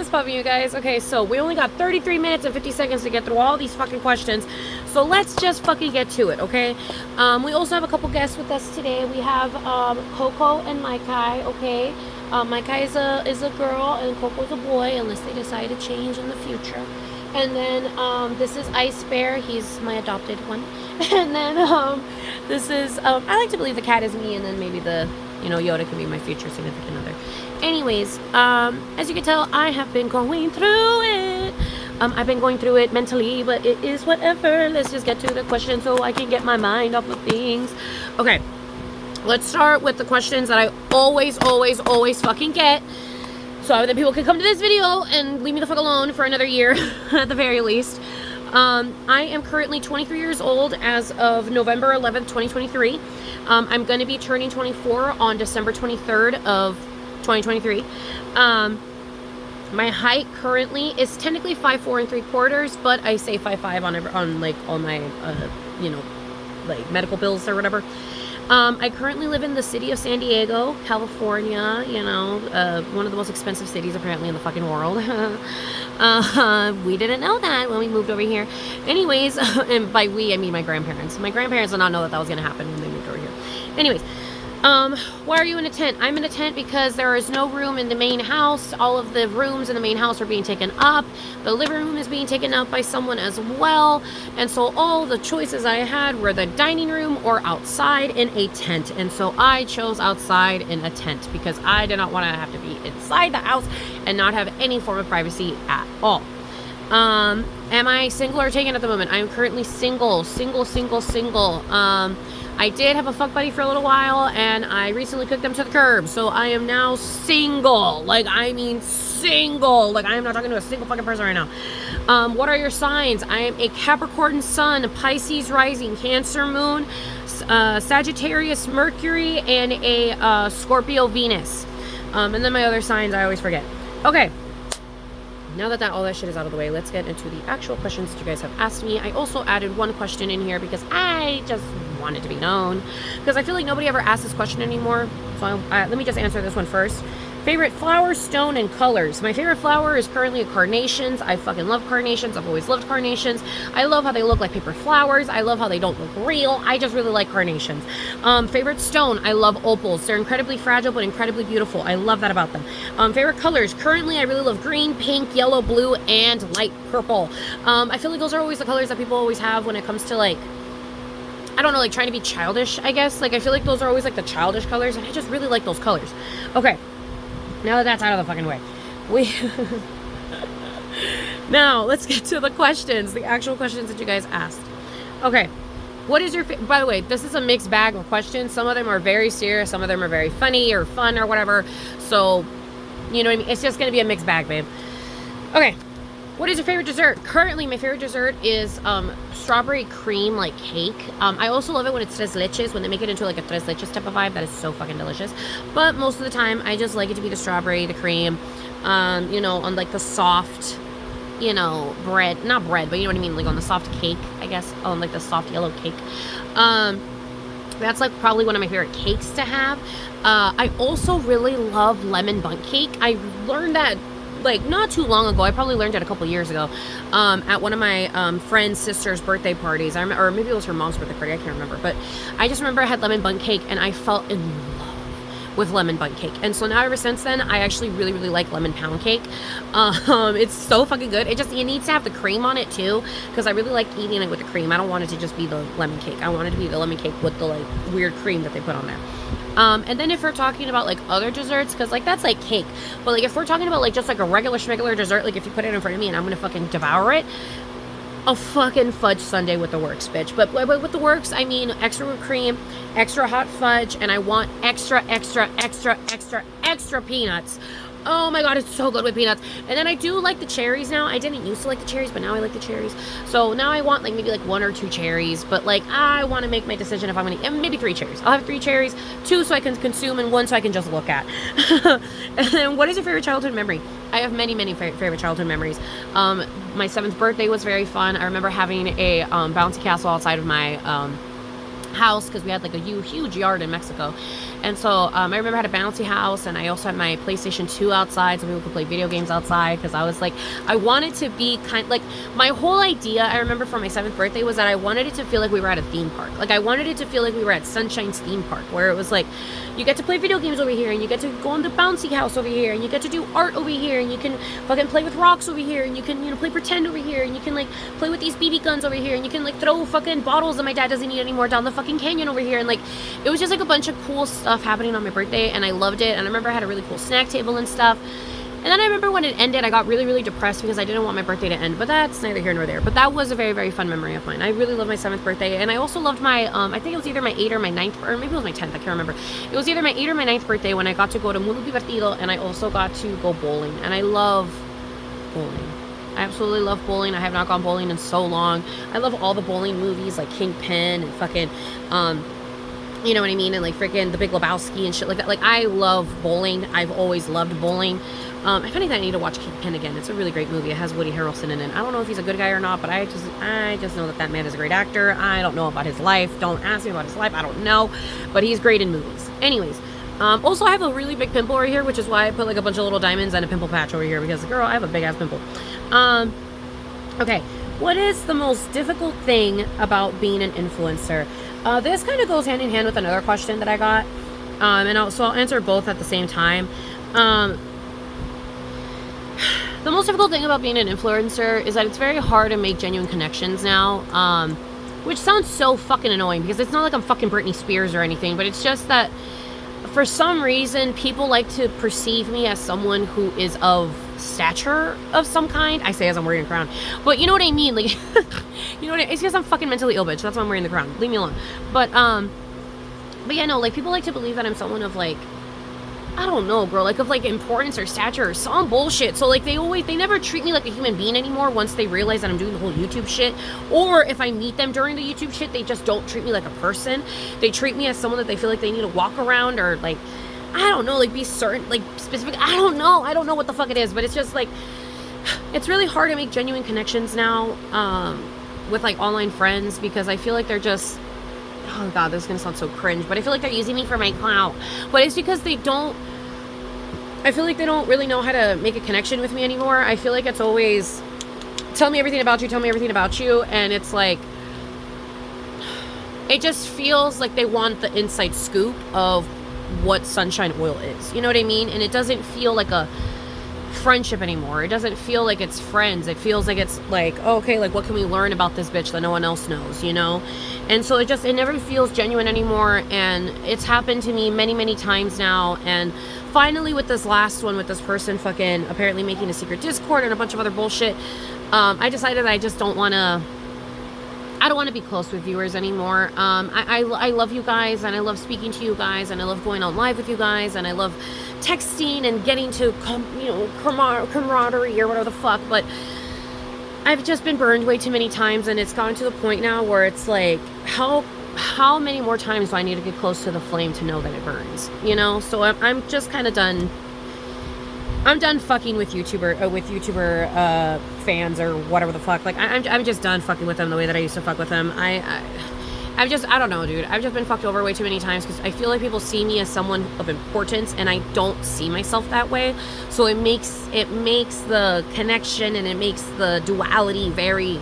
this puppy, you guys. Okay, so we only got 33 minutes and 50 seconds to get through all these fucking questions. So let's just fucking get to it, okay? We also have a couple guests with us today. We have Coco and Maikai, okay? Maikai is a girl and Coco's a boy, unless they decide to change in the future. And then this is Ice Bear. He's my adopted one. And then this is I like to believe the cat is me, and then maybe the Yoda can be my future significant other. Anyways, as you can tell, I have been going through it. I've been going through it mentally, but it is whatever. Let's just get to the question so I can get my mind off of things. Okay, let's start with the questions that I always fucking get, so that people can come to this video and leave me the fuck alone for another year, at the very least. I am currently 23 years old as of November 11th, 2023. I'm going to be turning 24 on December 23rd of 2023. My height currently is technically 5'4" 3/4", but I say 5'5" on all my like medical bills or whatever. I currently live in the city of San Diego, California, one of the most expensive cities apparently in the fucking world. We didn't know that when we moved over here. Anyways, and by we, I mean my grandparents. My grandparents did not know that was going to happen when they moved over here. Anyways, why are you in a tent? I'm in a tent because there is no room in the main house. All of the rooms in the main house are being taken up. The living room is being taken up by someone as well. And so all the choices I had were the dining room or outside in a tent. And so I chose outside in a tent because I did not want to have to be inside the house and not have any form of privacy at all. Am I single or taken at the moment? I am currently single. I did have a fuck buddy for a little while, and I recently kicked them to the curb, so I am now single. Like, I mean single. Like, I am not talking to a single fucking person right now. What are your signs? I am a Capricorn Sun, Pisces Rising, Cancer Moon, Sagittarius Mercury, and a Scorpio Venus. And then my other signs I always forget. Okay. Now that all that shit is out of the way, let's get into the actual questions that you guys have asked me. I also added one question in here because I just wanted to be known, because I feel like nobody ever asks this question anymore. So let me just answer this one first. Favorite flower, stone, and colors. My favorite flower is currently carnations. I fucking love carnations. I've always loved carnations. I love how they look like paper flowers. I love how they don't look real. I just really like carnations. Favorite stone. I love opals. They're incredibly fragile but incredibly beautiful. I love that about them. Favorite colors. Currently, I really love green, pink, yellow, blue, and light purple. I feel like those are always the colors that people always have when it comes to, like, I don't know, like trying to be childish, I guess. Like, I feel like those are always like the childish colors, and I just really like those colors. Okay. Now that that's out of the fucking way, now let's get to the questions, the actual questions that you guys asked. Okay, what is your by the way, this is a mixed bag of questions. Some of them are very serious, some of them are very funny or fun or whatever. So, you know what I mean? It's just gonna be a mixed bag, babe. Okay, what is your favorite dessert? Currently, my favorite dessert is strawberry cream, like cake. I also love it when it's tres leches, when they make it into like a tres leches type of vibe. That is so fucking delicious. But most of the time, I just like it to be the strawberry, the cream, on like the soft, bread, not bread, but you know what I mean, like on the soft cake, I guess, on like the soft yellow cake. That's like probably one of my favorite cakes to have. I also really love lemon bundt cake. I learned that like not too long ago. I probably learned it a couple years ago at one of my friend's sister's birthday parties. Or maybe it was her mom's birthday party, I can't remember, but I just remember I had lemon bundt cake and I fell in love with lemon bundt cake. And so now ever since then, I actually really like lemon pound cake. It's so fucking good. It needs to have the cream on it too, because I really like eating it with the cream. I don't want it to just be the lemon cake. I want it to be the lemon cake with the like weird cream that they put on there. And then if we're talking about like other desserts, because like that's like cake, but like if we're talking about like just like a regular schmegular dessert, like if you put it in front of me and I'm gonna fucking devour it, a fucking fudge sundae with the works, bitch. But with the works, I mean extra whipped cream, extra hot fudge, and I want extra peanuts. Oh my god, it's so good with peanuts. And then I do like the cherries now. I didn't used to like the cherries, but now I like the cherries. So now I want like maybe like 1 or 2 cherries, but like I want to make my decision if I'm gonna maybe 3 cherries. I'll have 3 cherries, 2 so I can consume and 1 so I can just look at. And then what is your favorite childhood memory? I have many favorite childhood memories. My 7th birthday was very fun. I remember having a bouncy castle outside of my house, because we had like a huge yard in Mexico, And so I remember I had a bouncy house, and I also had my PlayStation 2 outside so people could play video games outside, because I was like, I wanted to be my whole idea, I remember for my 7th birthday, was that I wanted it to feel like we were at a theme park. Like, I wanted it to feel like we were at Sunshine's theme park, where it was like, you get to play video games over here, and you get to go in the bouncy house over here, and you get to do art over here, and you can fucking play with rocks over here, and you can, play pretend over here, and you can, like, play with these BB guns over here, and you can, like, throw fucking bottles that my dad doesn't need anymore down the fucking canyon over here. And, like, it was just, like, a bunch of cool stuff happening on my birthday, and I loved it. And I remember I had a really cool snack table and stuff. And then I remember when it ended, I got really, really depressed because I didn't want my birthday to end. But that's neither here nor there. But that was a very, very fun memory of mine. I really loved my 7th birthday. And I also loved my, I think it was either my 8th or my 9th, or maybe it was my 10th, I can't remember. It was either my 8th or my 9th birthday when I got to go to Mundo Divertido, and I also got to go bowling. And I love bowling. I absolutely love bowling. I have not gone bowling in so long. I love all the bowling movies, like Kingpin and fucking, you know what I mean? And like freaking The Big Lebowski and shit like that. Like, I love bowling. I've always loved bowling. If anything, I need to watch Kingpin again. It's a really great movie. It has Woody Harrelson in it. I don't know if he's a good guy or not, but I just know that man is a great actor. I don't know about his life. Don't ask me about his life. I don't know. But he's great in movies. Anyways. Also, I have a really big pimple right here, which is why I put like a bunch of little diamonds and a pimple patch over here, because, girl, I have a big ass pimple. Okay. What is the most difficult thing about being an influencer? This kind of goes hand in hand with another question that I got. So I'll answer both at the same time. The most difficult thing about being an influencer is that it's very hard to make genuine connections now. Which sounds so fucking annoying, because it's not like I'm fucking Britney Spears or anything, but it's just that for some reason, people like to perceive me as someone who is of stature of some kind. I say as I'm wearing a crown, but you know what I mean. Like, you know what? It's because I'm fucking mentally ill, bitch. That's why I'm wearing the crown. Leave me alone. But yeah, no. Like, people like to believe that I'm someone of, like, I don't know, girl. Like, of like importance or stature or some bullshit. So like, they never treat me like a human being anymore once they realize that I'm doing the whole YouTube shit. Or if I meet them during the YouTube shit, they just don't treat me like a person. They treat me as someone that they feel like they need to walk around, or like, I don't know, like be certain, like specific. I don't know what the fuck it is, but it's just like, it's really hard to make genuine connections now with like online friends, because I feel like they're just, oh god, this is gonna sound so cringe, but I feel like they're using me for my clout. But it's because I feel like they don't really know how to make a connection with me anymore. I feel like it's always, tell me everything about you, and it's like, it just feels like they want the inside scoop of what sunshine oil is. You know what I mean? And it doesn't feel like a friendship anymore. It doesn't feel like it's friends. It feels like it's like, oh, okay, like what can we learn about this bitch that no one else knows, you know? And so it never feels genuine anymore. And it's happened to me many, many times now. And finally, with this last one, with this person fucking apparently making a secret Discord and a bunch of other bullshit, I decided I just don't want to, I don't want to be close with viewers anymore. I love you guys, and I love speaking to you guys, and I love going on live with you guys, and I love texting and getting to, camaraderie or whatever the fuck, but I've just been burned way too many times, and it's gotten to the point now where it's like, how many more times do I need to get close to the flame to know that it burns, you know? So I'm just kind of done. I'm done fucking with YouTuber fans or whatever the fuck. Like, I'm just done fucking with them the way that I used to fuck with them. I don't know, dude. I've just been fucked over way too many times, because I feel like people see me as someone of importance, and I don't see myself that way. So it makes the connection, and it makes the duality very,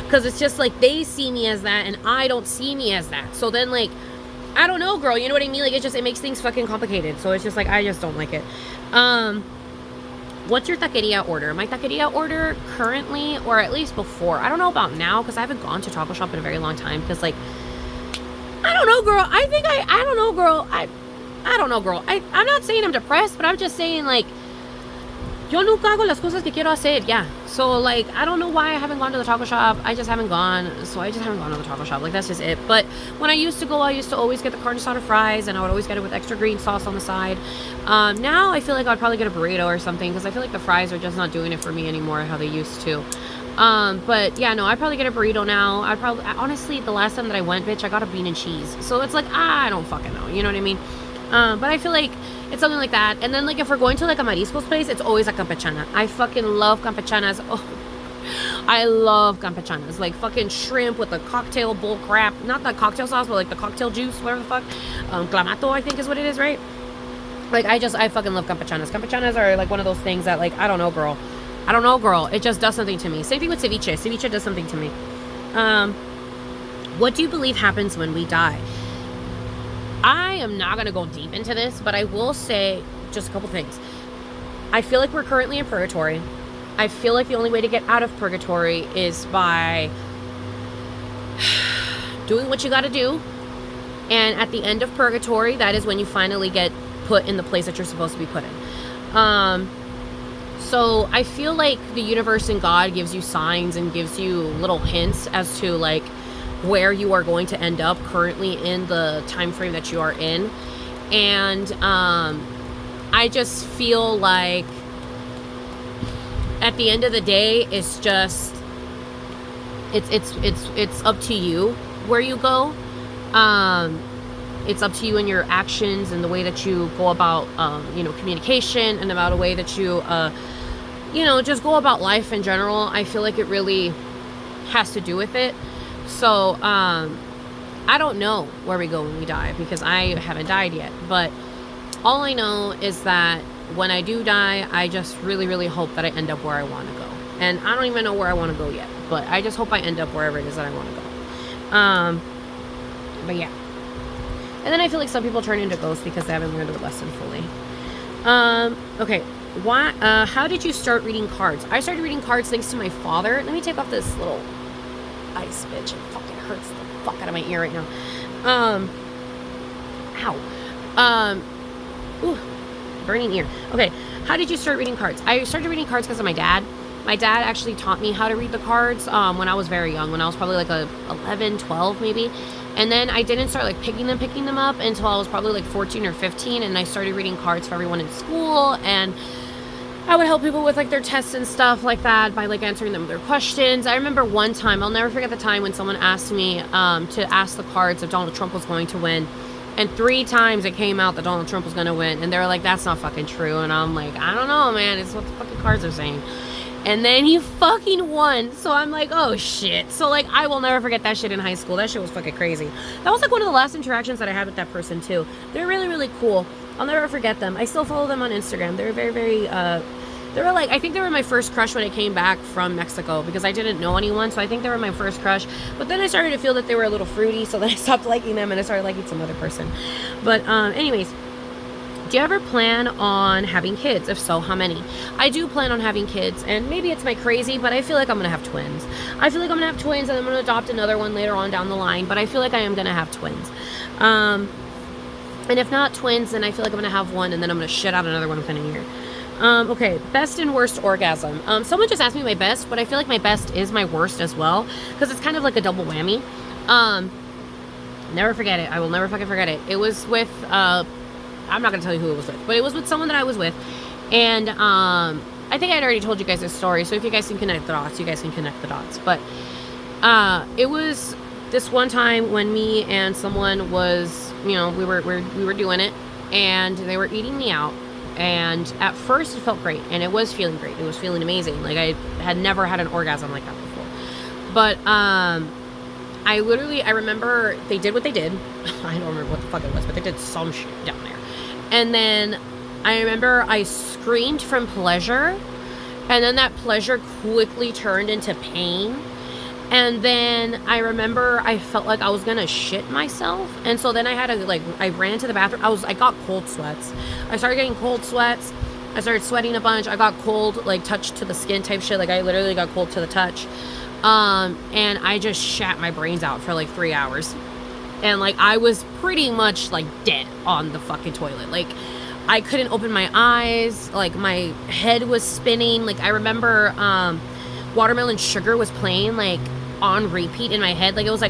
because it's just like they see me as that, and I don't see me as that. So then, like, I don't know, girl, you know what I mean? Like, it makes things fucking complicated. So it's just like, I just don't like it. What's your taqueria order? My taqueria order currently, or at least before, I don't know about now, because I haven't gone to taco shop in a very long time, because, like, I don't know, girl. I don't know, girl. I don't know, girl. I'm not saying I'm depressed, but I'm just saying, like, yo nunca hago las cosas que quiero hacer. Yeah. So, like, I don't know why I haven't gone to the taco shop. I just haven't gone. So I just haven't gone to the taco shop. Like, that's just it. But when I used to go, I used to always get the carne asada fries, and I would always get it with extra green sauce on the side. Now I feel like I'd probably get a burrito or something, because I feel like the fries are just not doing it for me anymore how they used to. But yeah, no, I'd probably get a burrito now. Honestly, the last time that I went, bitch, I got a bean and cheese. So it's like, I don't fucking know. You know what I mean? But I feel like it's something like that. And then, like, if we're going to, like, a mariscos place, it's always a campechana. I fucking love campechanas. Oh, I love campechanas. Like fucking shrimp with the cocktail bull crap. Not the cocktail sauce, but like the cocktail juice, whatever the fuck. Clamato, I think is what it is, right? Like, I fucking love campechanas. Campechanas are like one of those things that, like, I don't know, girl. It just does something to me. Same thing with ceviche. Ceviche does something to me. What do you believe happens when we die? I am not going to go deep into this, but I will say just a couple things. I feel like we're currently in purgatory. I feel like the only way to get out of purgatory is by doing what you got to do. And at the end of purgatory, that is when you finally get put in the place that you're supposed to be put in. So I feel like the universe and God gives you signs and gives you little hints as to like where you are going to end up currently in the time frame that you are in. And I just feel like at the end of the day, it's just it's up to you where you go. It's up to you in your actions and the way that you go about communication and about a way that you just go about life in general. I feel like it really has to do with it. So I don't know where we go when we die because I haven't died yet, but all I know is that when I do die, I just really, really hope that I end up where I want to go. And I don't even know where I want to go yet, but I just hope I end up wherever it is that I want to go. But yeah. And then I feel like some people turn into ghosts because they haven't learned their lesson fully. Okay. How did you start reading cards? I started reading cards thanks to my father. Let me take off this little ice, bitch. It fucking hurts the fuck out of my ear right now. Ow. Ooh, burning ear. Okay. How did you start reading cards? I started reading cards because of my dad. My dad actually taught me how to read the cards when I was very young, when I was probably like 11, 12 maybe. And then I didn't start like picking them up until I was probably like 14 or 15. And I started reading cards for everyone in school. And I would help people with like their tests and stuff like that by like answering them their questions. I remember one time, I'll never forget the time when someone asked me to ask the cards if Donald Trump was going to win. And 3 times it came out that Donald Trump was going to win. And they were like, that's not fucking true. And I'm like, I don't know, man. It's what the fucking cards are saying. And then he fucking won. So I'm like, oh shit. So like, I will never forget that shit in high school. That shit was fucking crazy. That was like one of the last interactions that I had with that person too. They're really, really cool. I'll never forget them. I still follow them on Instagram. They're very, very, they were like, I think they were my first crush when I came back from Mexico because I didn't know anyone. So I think they were my first crush. But then I started to feel that they were a little fruity. So then I stopped liking them and I started liking some other person. But anyways. Do you ever plan on having kids? If so, how many? I do plan on having kids, and maybe it's my crazy, but I feel like I'm going to have twins. I feel like I'm going to have twins, and I'm going to adopt another one later on down the line, but I feel like I am going to have twins. And if not twins, then I feel like I'm going to have one, and then I'm going to shit out another one within a year. Okay, best and worst orgasm. Someone just asked me my best, but I feel like my best is my worst as well, because it's kind of like a double whammy. Never forget it. I will never fucking forget it. It was with... I'm not going to tell you who it was with, but it was with someone that I was with. And I think I had already told you guys this story. So if you guys can connect the dots, you guys can connect the dots. But it was this one time when me and someone was, we were doing it. And they were eating me out. And at first it felt great. And it was feeling great. It was feeling amazing. Like I had never had an orgasm like that before. But I remember they did what they did. I don't remember what the fuck it was, but they did some shit down there. And then I remember I screamed from pleasure, and then that pleasure quickly turned into pain. And then I remember I felt like I was gonna shit myself. And so then I had to I ran to the bathroom. I got cold sweats. I started getting cold sweats. I started sweating a bunch. I got cold, touch to the skin type shit. I literally got cold to the touch. And I just shat my brains out for 3 hours. And I was pretty much dead on the fucking toilet. I couldn't open my eyes. My head was spinning. I remember Watermelon Sugar was playing on repeat in my head. It was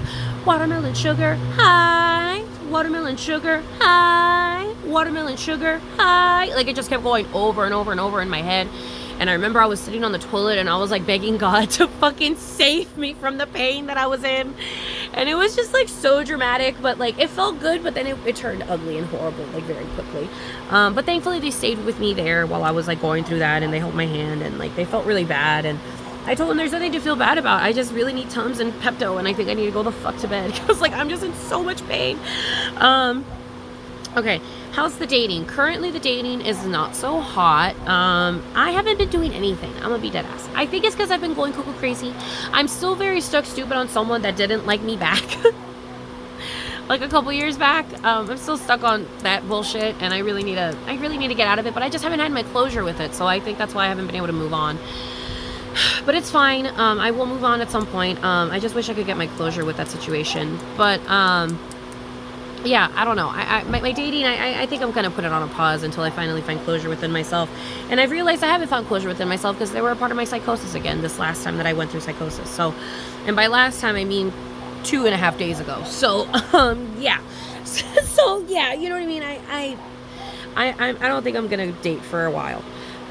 watermelon sugar, hi. Watermelon sugar, hi. Watermelon sugar, hi. It just kept going over and over and over in my head. And I remember I was sitting on the toilet and I was begging God to fucking save me from the pain that I was in. And it was just so dramatic, but it felt good, but then it turned ugly and horrible very quickly. But thankfully they stayed with me there while I was going through that, and they held my hand, and they felt really bad. And I told him there's nothing to feel bad about. I just really need Tums and Pepto, and I think I need to go the fuck to bed because like I'm just in so much pain. Okay, how's the dating? Currently, the dating is not so hot. I haven't been doing anything. I'm gonna be dead ass. I think it's because I've been going cuckoo crazy. I'm still very stuck stupid on someone that didn't like me back. Like a couple years back. I'm still stuck on that bullshit, and I really need to get out of it. But I just haven't had my closure with it, so I think that's why I haven't been able to move on. But it's fine. I will move on at some point. I just wish I could get my closure with that situation. But yeah, I don't know. My dating, I think I'm going to put it on a pause until I finally find closure within myself. And I've realized I haven't found closure within myself because they were a part of my psychosis again this last time that I went through psychosis. So, and by last time, I mean 2.5 days ago. So, yeah. So, yeah, you know what I mean? I don't think I'm going to date for a while.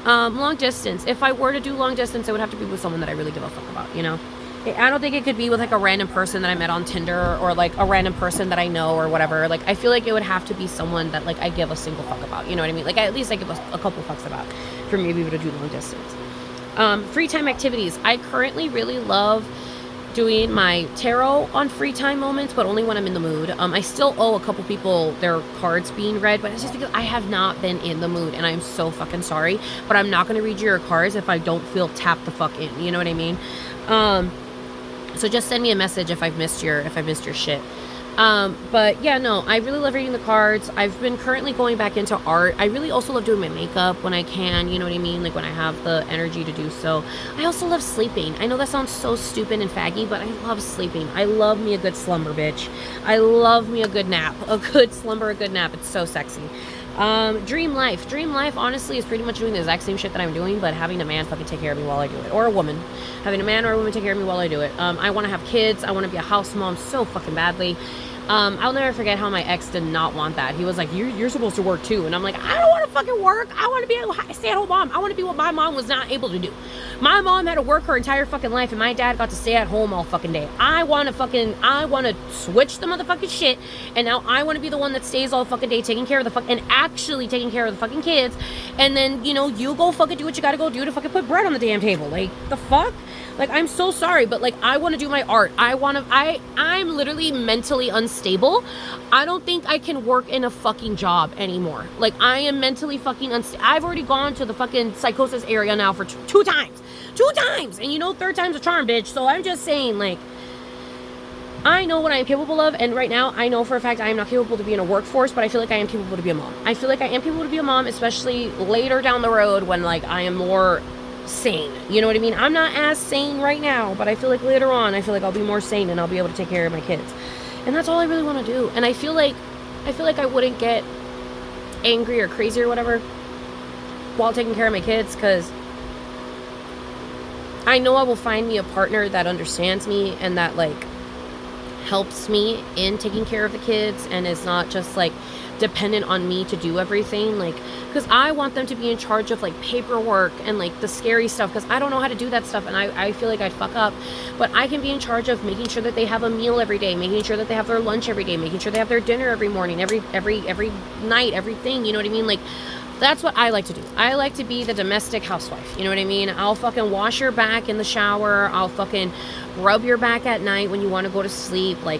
Long distance. If I were to do long distance, it would have to be with someone that I really give a fuck about, you know? I don't think it could be with like a random person that I met on Tinder or like a random person that I know or whatever. Like I feel like it would have to be someone that like I give a single fuck about. You know what I mean? Like at least I give a couple fucks about for me to be able to do long distance. Free time activities. I currently really love doing my tarot on free time moments, but only when I'm in the mood. I still owe a couple people their cards being read, but it's just because I have not been in the mood, and I'm so fucking sorry. But I'm not going to read you your cards if I don't feel tapped the fuck in. You know what I mean? So just send me a message if I've missed your shit. But yeah, no, I really love reading the cards. I've been currently going back into art. I really also love doing my makeup when I can, you know what I mean? Like when I have the energy to do so. I also love sleeping. I know that sounds so stupid and faggy, but I love sleeping. I love me a good slumber, bitch. I love me a good nap. A good slumber, a good nap. It's so sexy. Dream life. Dream life, honestly, is pretty much doing the exact same shit that I'm doing, but having a man fucking take care of me while I do it. Or a woman. Having a man or a woman take care of me while I do it. I want to have kids. I want to be a house mom so fucking badly. I'll never forget how my ex did not want that. He was like, you're supposed to work too. And I'm like, I don't want to fucking work. I want to be a stay-at-home mom. I want to be what my mom was not able to do. My mom had to work her entire fucking life, and my dad got to stay at home all fucking day. I want to switch the motherfucking shit, and now I want to be the one that stays all fucking day taking care of and actually taking care of the fucking kids. And then, you know, you go fucking do what you gotta go do to fucking put bread on the damn table. Like, the fuck? Like, I'm so sorry, but like, I want to do my art. I'm literally mentally unstable. I don't think I can work in a fucking job anymore. Like, I am mentally fucking unstable. I've already gone to the fucking psychosis area now for two times. And you know, third time's a charm, bitch. So I'm just saying, like, I know what I am capable of, and right now I know for a fact I am not capable to be in a workforce, but I feel like I am capable to be a mom. I feel like I am capable to be a mom, especially later down the road when, like, I am more sane. You know what I mean? I'm not as sane right now, but I feel like later on, I feel like I'll be more sane and I'll be able to take care of my kids. And that's all I really want to do. And I feel like I wouldn't get angry or crazy or whatever while taking care of my kids, because I know I will find me a partner that understands me and that, like, helps me in taking care of the kids and is not just, like, dependent on me to do everything. Like, because I want them to be in charge of, like, paperwork and, like, the scary stuff, because I don't know how to do that stuff, and I feel like I'd fuck up. But I can be in charge of making sure that they have a meal every day, making sure that they have their lunch every day, making sure they have their dinner every morning, every night, everything, you know what I mean? Like, that's what I like to do. I like to be the domestic housewife. You know what I mean? I'll fucking wash your back in the shower. I'll fucking rub your back at night when you want to go to sleep. Like,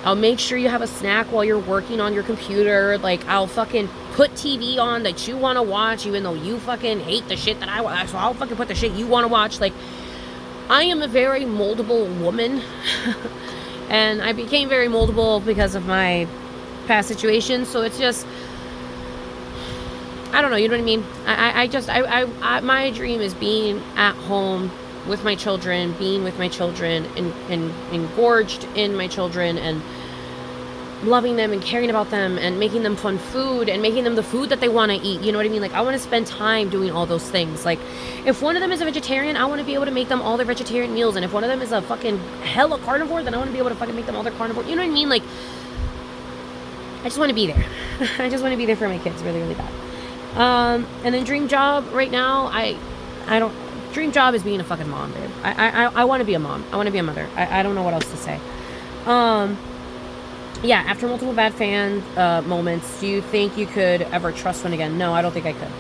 I'll make sure you have a snack while you're working on your computer. Like, I'll fucking put TV on that you want to watch, even though you fucking hate the shit that I watch. So I'll fucking put the shit you want to watch. Like, I am a very moldable woman. And I became very moldable because of my past situations. So it's just, I don't know, you know what I mean? My dream is being at home with my children, being with my children, and engorged in my children, and loving them and caring about them and making them fun food and making them the food that they want to eat. You know what I mean? Like, I want to spend time doing all those things. Like, if one of them is a vegetarian, I want to be able to make them all their vegetarian meals. And if one of them is a fucking hella carnivore, then I want to be able to fucking make them all their carnivore. You know what I mean? Like, I just want to be there. I just want to be there for my kids really, really bad. And then dream job right now, I don't, dream job is being a fucking mom, babe. I want to be a mom. I want to be a mother. I don't know what else to say. Yeah, after multiple bad fan moments, do you think you could ever trust one again? No, I don't think I could.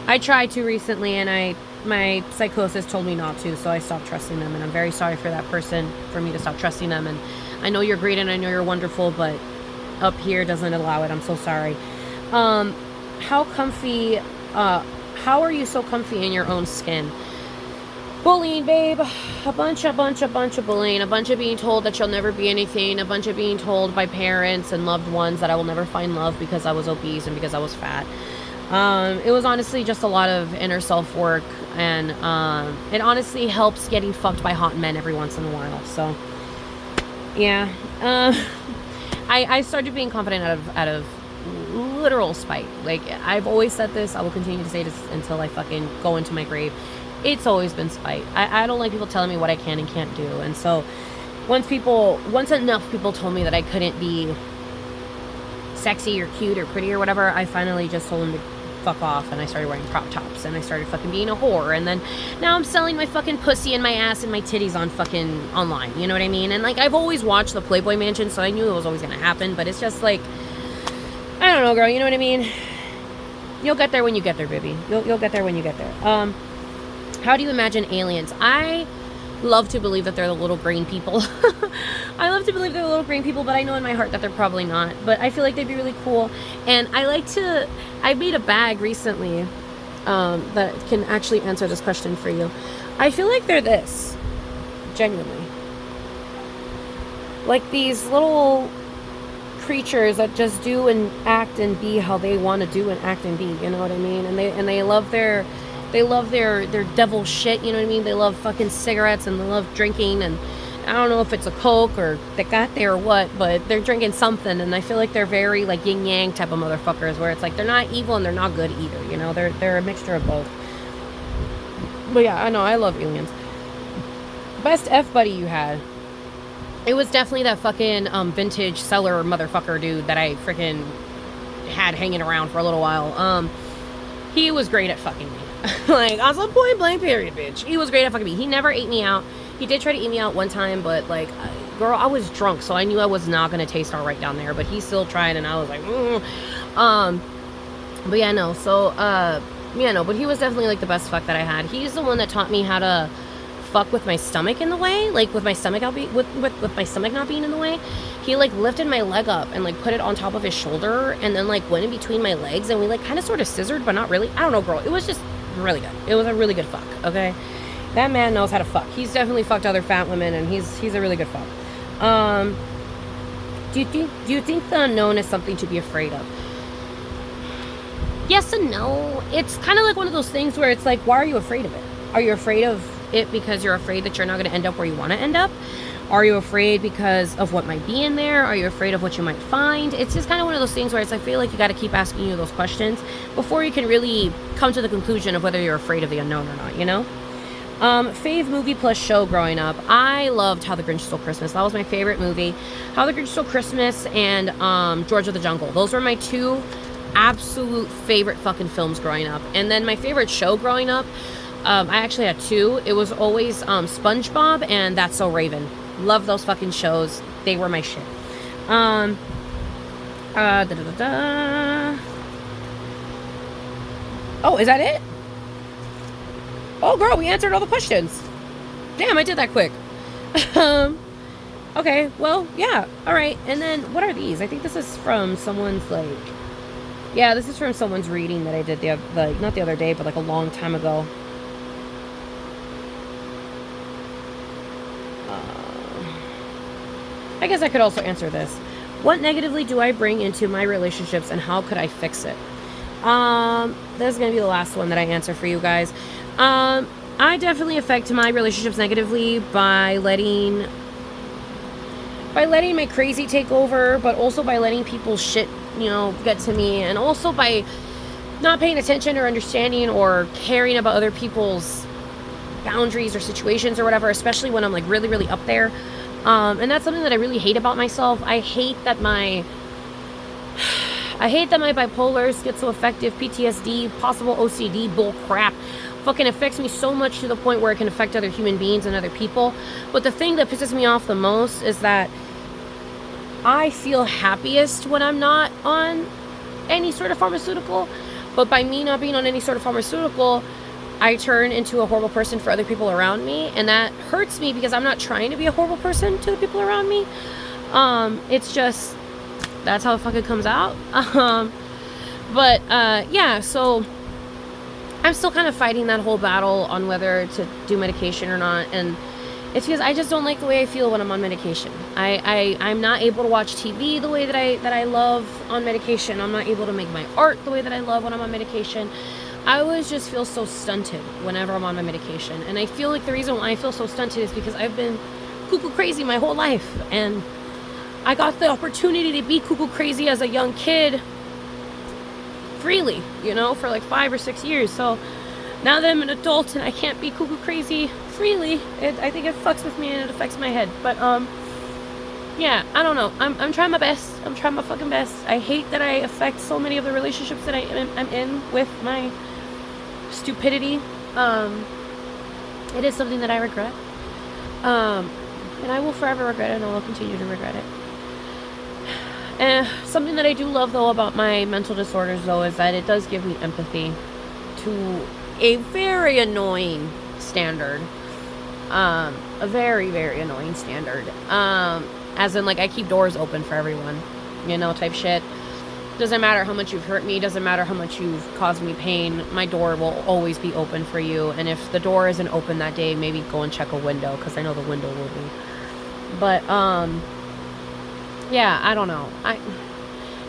I tried to recently, and I my psychosis told me not to, so I stopped trusting them, and I'm very sorry for that person, for me to stop trusting them. And I know you're great and I know you're wonderful, but up here doesn't allow it. I'm so sorry. How are you so comfy in your own skin? Bullying, babe. A bunch of bullying. A bunch of being told that you'll never be anything. A bunch of being told by parents and loved ones that I will never find love because I was obese and because I was fat. It was honestly just a lot of inner self-work, and it honestly helps getting fucked by hot men every once in a while. So, yeah. I started being confident out of literal spite. Like, I've always said this. I will continue to say this until I fucking go into my grave. It's always been spite. I don't like people telling me what I can and can't do. And so once enough people told me that I couldn't be sexy or cute or pretty or whatever, I finally just told them to fuck off, and I started wearing crop tops, and I started fucking being a whore, and then now I'm selling my fucking pussy and my ass and my titties on fucking online, you know what I mean? And like, I've always watched the Playboy Mansion, so I knew it was always gonna happen, but it's just like, I don't know, girl, you know what I mean? You'll get there when you get there, baby. You'll get there when you get there. How do you imagine aliens? I love to believe that they're the little green people. I love to believe they're the little green people, but I know in my heart that they're probably not. But I feel like they'd be really cool. And I made a bag recently that can actually answer this question for you. I feel like they're this. Genuinely. Like these little creatures that just do and act and be how they want to do and act and be. You know what I mean? And they love their devil shit, you know what I mean? They love fucking cigarettes and they love drinking, and I don't know if it's a Coke or Tecate or what, but they're drinking something, and I feel like they're very like yin yang type of motherfuckers, where it's like they're not evil and they're not good either, you know? They're a mixture of both. But yeah, I know, I love aliens. Best F buddy you had? It was definitely that fucking vintage seller motherfucker dude that I freaking had hanging around for a little while. He was great at fucking me. Like, on some point blank period, bitch. He was great at fucking me. He never ate me out. He did try to eat me out one time, but like, girl, I was drunk, so I knew I was not gonna taste all right down there. But he still tried, and I was like, But yeah, no. So, yeah, no. But he was definitely like the best fuck that I had. He's the one that taught me how to fuck with my stomach in the way, like with my stomach with my stomach not being in the way. He like lifted my leg up and like put it on top of his shoulder, and then like went in between my legs, and we like kind of sort of scissored, but not really. I don't know, girl. It was just really good. It was a really good fuck. Okay, that man knows how to fuck. He's definitely fucked other fat women, and he's a really good fuck. Do you think the unknown is something to be afraid of? Yes and no. It's kind of like one of those things where it's like, why are you afraid of it? Are you afraid of it because you're afraid that you're not going to end up where you want to end up? Are you afraid because of what might be in there? Are you afraid of what you might find? It's just kind of one of those things where it's, I feel like you got to keep asking you those questions before you can really come to the conclusion of whether you're afraid of the unknown or not, you know? Fave movie plus show growing up. I loved How the Grinch Stole Christmas. That was my favorite movie. How the Grinch Stole Christmas and George of the Jungle. Those were my two absolute favorite fucking films growing up. And then my favorite show growing up, I actually had two. It was always SpongeBob and That's So Raven. Love those fucking shows. They were my shit. Oh, is that it? Oh, girl, we answered all the questions. Damn, I did that quick. Okay, well, yeah. All right. And then, what are these? I think this is from someone's, like... Yeah, this is from someone's reading that I did not the other day, but like a long time ago. I guess I could also answer this. What negatively do I bring into my relationships, and how could I fix it? This is going to be the last one that I answer for you guys. I definitely affect my relationships negatively by letting my crazy take over, but also by letting people's shit, you know, get to me, and also by not paying attention or understanding or caring about other people's boundaries or situations or whatever, especially when I'm like really, really up there. And that's something that I really hate about myself. I hate that my bipolar, schizoaffective, PTSD, possible OCD bull crap fucking affects me so much to the point where it can affect other human beings and other people. But the thing that pisses me off the most is that I feel happiest when I'm not on any sort of pharmaceutical. But by me not being on any sort of pharmaceutical, I turn into a horrible person for other people around me, and that hurts me because I'm not trying to be a horrible person to the people around me. It's just, that's how it fucking comes out. Yeah, so I'm still kind of fighting that whole battle on whether to do medication or not, and it's because I just don't like the way I feel when I'm on medication. I'm not able to watch TV the way that I love on medication. I'm not able to make my art the way that I love when I'm on medication. I always just feel so stunted whenever I'm on my medication. And I feel like the reason why I feel so stunted is because I've been cuckoo crazy my whole life. And I got the opportunity to be cuckoo crazy as a young kid freely, you know, for like 5 or 6 years. So now that I'm an adult and I can't be cuckoo crazy freely, I think it fucks with me and it affects my head. But yeah, I don't know. I'm trying my best. I'm trying my fucking best. I hate that I affect so many of the relationships that I'm in with my stupidity. It is something that I regret. And I will forever regret it, and I will continue to regret it. And something that I do love, though, about my mental disorders, though, is that it does give me empathy to a very annoying standard. A very, very annoying standard. As in, like, I keep doors open for everyone, you know, type shit. Doesn't matter how much you've hurt me, doesn't matter how much you've caused me pain, my door will always be open for you. And if the door isn't open that day, maybe go and check a window, because I know the window will be. But, yeah, I don't know.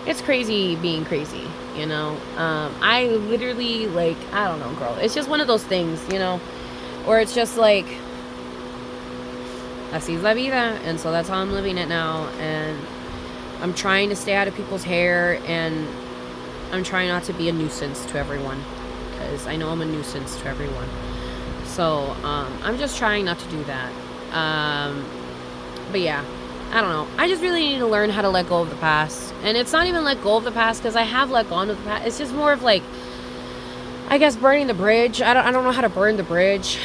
It's crazy being crazy, you know. I literally, like, I don't know, girl. It's just one of those things, you know, where it's just like, así es la vida, and so that's how I'm living it now. And I'm trying to stay out of people's hair, and I'm trying not to be a nuisance to everyone, because I know I'm a nuisance to everyone. So I'm just trying not to do that. But yeah, I don't know. I just really need to learn how to let go of the past. And it's not even let go of the past, because I have let go of the past. It's just more of like, I guess, burning the bridge. I don't know how to burn the bridge,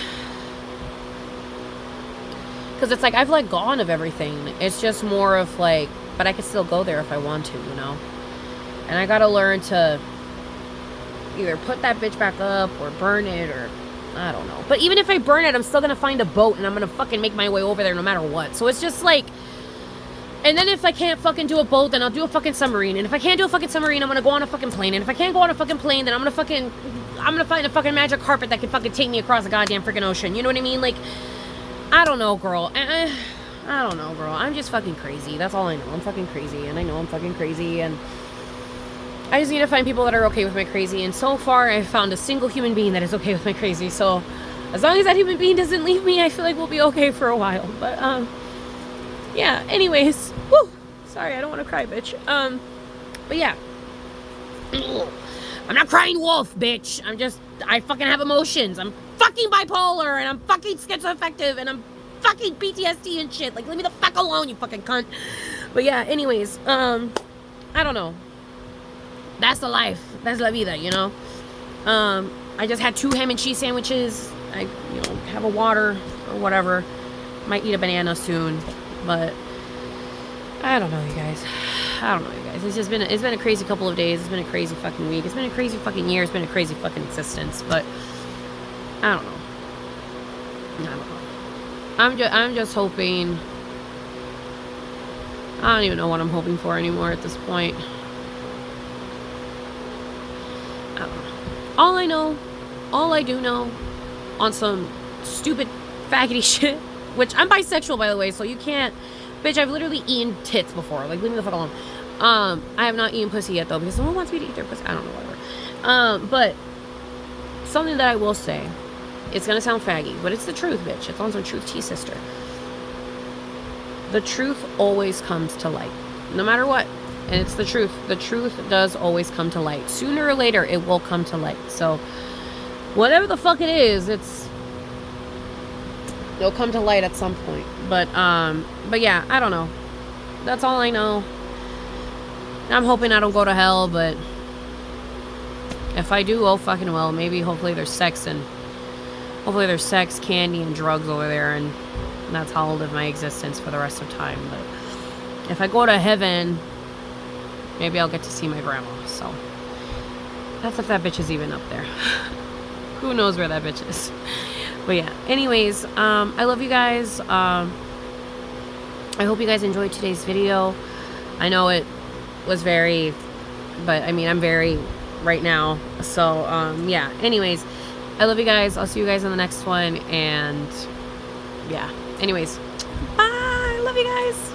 because it's like I've let go of everything. It's just more of like, but I could still go there if I want to, you know. And I gotta learn to either put that bitch back up or burn it, or I don't know. But even if I burn it, I'm still gonna find a boat and I'm gonna fucking make my way over there no matter what. So it's just like, and then if I can't fucking do a boat, then I'll do a fucking submarine. And if I can't do a fucking submarine, I'm gonna go on a fucking plane. And if I can't go on a fucking plane, then I'm gonna find a fucking magic carpet that can fucking take me across the goddamn freaking ocean. You know what I mean? Like, I don't know, girl. I don't know, girl. I'm just fucking crazy. That's all I know. I'm fucking crazy, and I know I'm fucking crazy, and I just need to find people that are okay with my crazy. And so far, I've found a single human being that is okay with my crazy. So as long as that human being doesn't leave me, I feel like we'll be okay for a while. But yeah. Anyways, woo. Sorry, I don't want to cry, bitch. But yeah. I'm not crying wolf, bitch. I fucking have emotions. I'm fucking bipolar, and I'm fucking schizoaffective, and I'm fucking PTSD and shit. Like, leave me the fuck alone, you fucking cunt. But yeah, anyways, I don't know. That's the life. That's la vida, you know. I just had 2 ham and cheese sandwiches. I, you know, have a water or whatever. Might eat a banana soon, but I don't know, you guys. I don't know, you guys. It's been a crazy couple of days. It's been a crazy fucking week. It's been a crazy fucking year. It's been a crazy fucking existence. But I don't know. I'm just hoping. I don't even know what I'm hoping for anymore at this point. I don't know. All I do know, on some stupid faggoty shit, which I'm bisexual, by the way, so you can't. Bitch, I've literally eaten tits before. Like, leave me the fuck alone. I have not eaten pussy yet, though, because someone wants me to eat their pussy. I don't know, whatever. But something that I will say, it's gonna sound faggy, but it's the truth, bitch. It's on some truth tea, sister. The truth always comes to light, no matter what. And it's the truth. The truth does always come to light. Sooner or later, it will come to light. So whatever the fuck it is, it'll come to light at some point. But yeah, I don't know. That's all I know. I'm hoping I don't go to hell, but if I do, oh fucking well. Maybe, hopefully there's sex, candy, and drugs over there, and that's how I'll live my existence for the rest of time. But if I go to heaven, maybe I'll get to see my grandma. So that's if that bitch is even up there. Who knows where that bitch is? But yeah, anyways, I love you guys. I hope you guys enjoyed today's video. I know it was very, but I mean, I'm very right now. So, yeah, anyways, I love you guys. I'll see you guys in the next one. And yeah, anyways, bye. I love you guys.